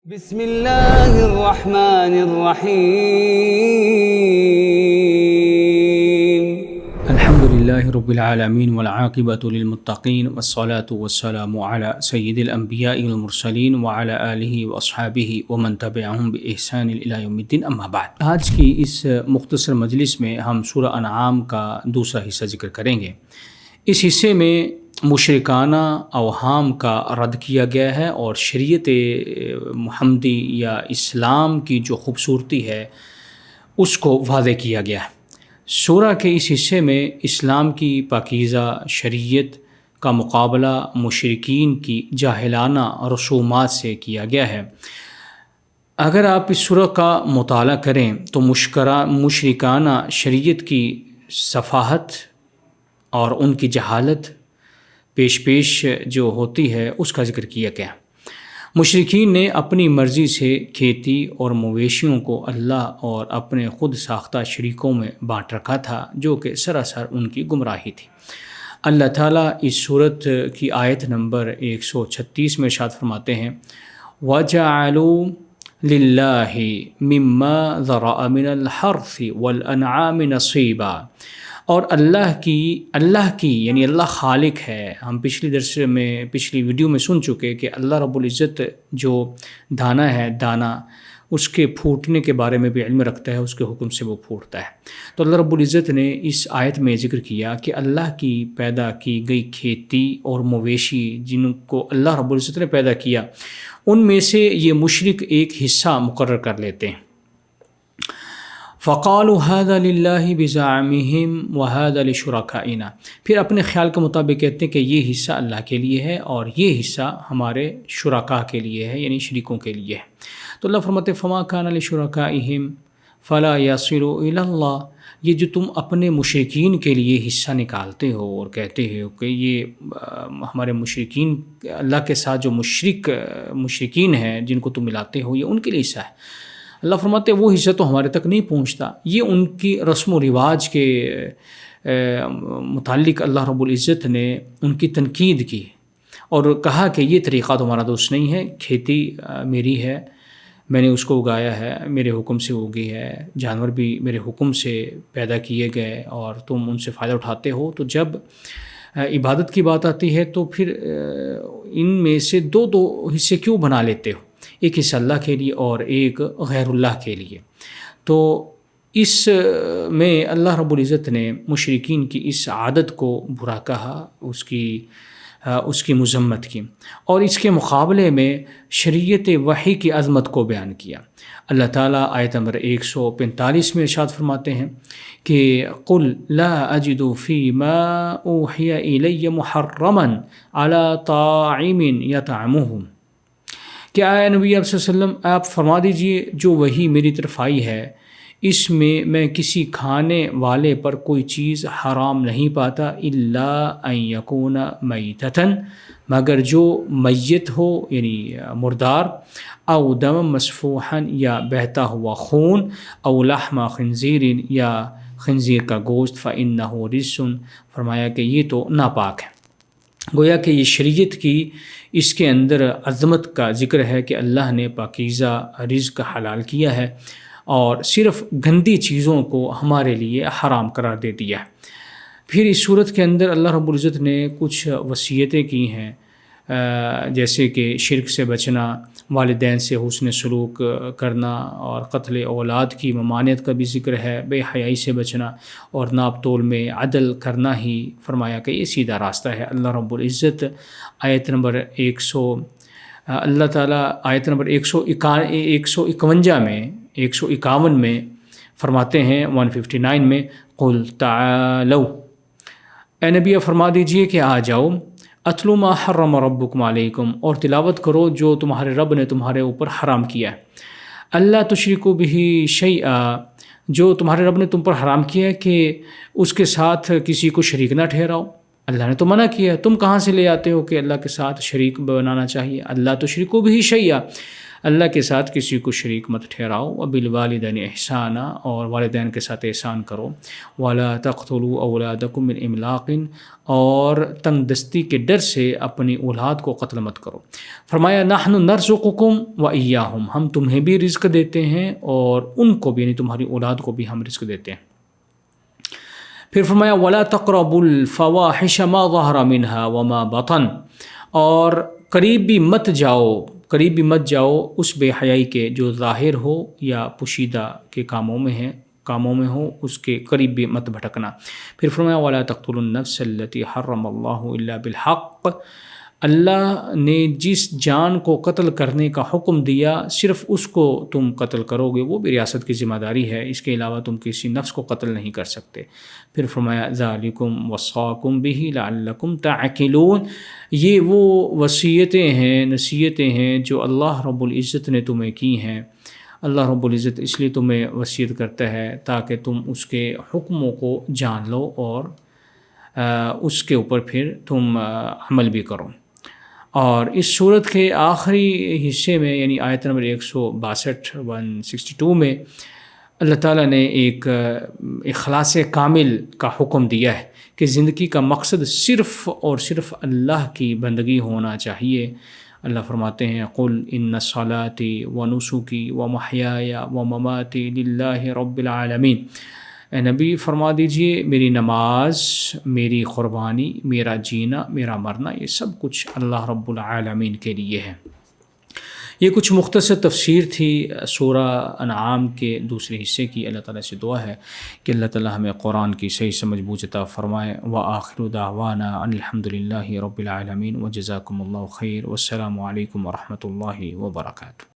بسم اللہ الرحمن الرحیم الحمد للہ رب العالمین والعاقبۃ للمتقین والصلاة والسلام علی سید الانبیاء والمرسلین وعلی آلہ واصحابہ ومن تبعہم بإحسان الی یوم الدین، اما بعد۔ آج کی اس مختصر مجلس میں ہم سورہ انعام کا دوسرا حصہ ذکر کریں گے۔ اس حصے میں مشرکانہ اوہام کا رد کیا گیا ہے اور شریعت محمدی یا اسلام کی جو خوبصورتی ہے اس کو واضح کیا گیا ہے۔ سورہ کے اس حصے میں اسلام کی پاکیزہ شریعت کا مقابلہ مشرکین کی جاہلانہ رسومات سے کیا گیا ہے۔ اگر آپ اس سورہ کا مطالعہ کریں تو مشرکانہ شریعت کی صفاحت اور ان کی جہالت پیش جو ہوتی ہے اس کا ذکر کیا گیا۔ مشرکین نے اپنی مرضی سے کھیتی اور مویشیوں کو اللہ اور اپنے خود ساختہ شریکوں میں بانٹ رکھا تھا، جو کہ سراسر ان کی گمراہی تھی۔ اللہ تعالیٰ اس سورت کی آیت نمبر 136 میں ارشاد فرماتے ہیں وَجَعَلُوا لِلَّهِ مِمَّا ذَرَأَ مِنَ الْحَرْثِ وَالْأَنْعَامِ نَصِيبًا، اور اللہ کی یعنی اللہ خالق ہے۔ ہم پچھلی ویڈیو میں سن چکے کہ اللہ رب العزت جو دانا ہے، دانا اس کے پھوٹنے کے بارے میں بھی علم رکھتا ہے، اس کے حکم سے وہ پھوٹتا ہے۔ تو اللہ رب العزت نے اس آیت میں ذکر کیا کہ اللہ کی پیدا کی گئی کھیتی اور مویشی جن کو اللہ رب العزت نے پیدا کیا، ان میں سے یہ مشرک ایک حصہ مقرر کر لیتے ہیں۔ فَقَالُوا هَذَا لِلَّهِ بِزَعْمِهِمْ وَهَذَا لِشُرَكَائِنَا، پھر اپنے خیال کے مطابق کہتے ہیں کہ یہ حصہ اللہ کے لیے ہے اور یہ حصہ ہمارے شرکاء کے لیے ہے، یعنی شریکوں کے لیے ہے۔ تو اللہ فرماتے فَمَا كَانَ لِشُرَكَائِهِمْ فَلَا يَصِلُ إِلَى اللَّهِ، یہ جو تم اپنے مشرکین کے لیے حصہ نکالتے ہو اور کہتے ہو کہ یہ ہمارے مشرکین، اللہ کے ساتھ جو مشرکین ہیں جن کو تم ملاتے ہو، یہ ان کے لیے حصہ ہے۔ اللہ فرماتے وہ حصہ تو ہمارے تک نہیں پہنچتا۔ یہ ان کی رسم و رواج کے متعلق اللہ رب العزت نے ان کی تنقید کی اور کہا کہ یہ طریقہ تمہارا دوست نہیں ہے، کھیتی میری ہے، میں نے اس کو اگایا ہے، میرے حکم سے اگی ہے، جانور بھی میرے حکم سے پیدا کیے گئے اور تم ان سے فائدہ اٹھاتے ہو۔ تو جب عبادت کی بات آتی ہے تو پھر ان میں سے دو حصے کیوں بنا لیتے ہو، ایک حصہ اللہ کے لیے اور ایک غیر اللہ کے لیے؟ تو اس میں اللہ رب العزت نے مشرکین کی اس عادت کو برا کہا، اس کی مذمت کی، اور اس کے مقابلے میں شریعت وحی کی عظمت کو بیان کیا۔ اللہ تعالیٰ آیت نمبر 145 میں ارشاد فرماتے ہیں کہ قُلْ لَا أَجِدُ فِي مَا أُوحِيَ إِلَيَّ مُحَرَّمًا عَلَى طَاعِمٍ يَطْعَمُهُ، کہ اے نبی صلی اللہ علیہ وسلم آپ فرما دیجئے جو وحی میری طرف آئی ہے اس میں کسی کھانے والے پر کوئی چیز حرام نہیں پاتا الا ان یکون میتۃ، مگر جو میت ہو یعنی مردار، او دم مسفوحا یا بہتا ہوا خون، او لحم خنزیر یا خنزیر کا گوشت، فإنہ رجس، فرمایا کہ یہ تو ناپاک ہے۔ گویا کہ یہ شریعت کی اس کے اندر عظمت کا ذکر ہے کہ اللہ نے پاکیزہ رزق حلال کیا ہے اور صرف گندی چیزوں کو ہمارے لیے حرام قرار دے دیا ہے۔ پھر اس صورت کے اندر اللہ رب العزت نے کچھ وصیتیں کی ہیں، جیسے کہ شرک سے بچنا، والدین سے حسن سلوک کرنا اور قتل اولاد کی ممانعت کا بھی ذکر ہے، بے حیائی سے بچنا اور ناپ تول میں عدل کرنا ہی، فرمایا کہ یہ سیدھا راستہ ہے۔ اللہ رب العزت آیت نمبر 151 میں فرماتے ہیں 159 میں قُلْ تَعَالَوْا، اے نبی فرما دیجئے کہ آ جاؤ، اتلو ما حرم ربکم علیکم، اور تلاوت کرو جو تمہارے رب نے تمہارے اوپر حرام کیا ہے، اللہ تشرکوا بہ شیئا، جو تمہارے رب نے تم پر حرام کیا ہے کہ اس کے ساتھ کسی کو شریک نہ ٹھہراؤ۔ اللہ نے تو منع کیا ہے، تم کہاں سے لے آتے ہو کہ اللہ کے ساتھ شریک بنانا چاہیے؟ اللہ تشرکوا بہ شیئا، اللہ کے ساتھ کسی کو شریک مت ٹھہراؤ، وبالوالدین احسانا، اور والدین کے ساتھ احسان کرو، ولا تقتلوا اولادکم من املاق، اور تنگ دستی کے ڈر سے اپنی اولاد کو قتل مت کرو۔ فرمایا نحن نرزقکم وایاہم، ہم تمہیں بھی رزق دیتے ہیں اور ان کو بھی، یعنی تمہاری اولاد کو بھی ہم رزق دیتے ہیں۔ پھر فرمایا ولا تقربوا الفواحش ما ظهر منها وما بطن، اور قریب بھی مت جاؤ اس بے حیائی کے جو ظاہر ہو یا پوشیدہ کے کاموں میں ہو، اس کے قریب بھی مت بھٹکنا۔ پھر فرمایا ولا تقتلوا النفس التي حرم الله الا بالحق، اللہ نے جس جان کو قتل کرنے کا حکم دیا صرف اس کو تم قتل کرو گے، وہ بھی ریاست کی ذمہ داری ہے، اس کے علاوہ تم کسی نفس کو قتل نہیں کر سکتے۔ پھر فرمایا ذالکم وصاکم بہ لعلکم تعقلون، یہ وہ وصیتیں ہیں، نصیحتیں ہیں جو اللہ رب العزت نے تمہیں کی ہیں۔ اللہ رب العزت اس لیے تمہیں وصیت کرتا ہے تاکہ تم اس کے حکموں کو جان لو اور اس کے اوپر پھر تم عمل بھی کرو۔ اور اس صورت کے آخری حصے میں، یعنی آیت نمبر 162 میں، اللہ تعالیٰ نے ایک اخلاص کامل کا حکم دیا ہے کہ زندگی کا مقصد صرف اور صرف اللہ کی بندگی ہونا چاہیے۔ اللہ فرماتے ہیں قل ان صلاتي ونسكي ومحياي ومماتي للہ رب العالمین، اے نبی فرما دیجئے میری نماز، میری قربانی، میرا جینا، میرا مرنا، یہ سب کچھ اللہ رب العالمین کے لیے ہے۔ یہ کچھ مختصر تفسیر تھی سورہ انعام کے دوسرے حصے کی۔ اللہ تعالیٰ سے دعا ہے کہ اللہ تعالیٰ ہمیں قرآن کی صحیح سمجھ بوجھ عطا فرمائے۔ وآخر دعوانا ان الحمدللہ رب العالمین، وجزاکم اللہ خیر، والسلام علیکم ورحمۃ اللہ وبرکاتہ۔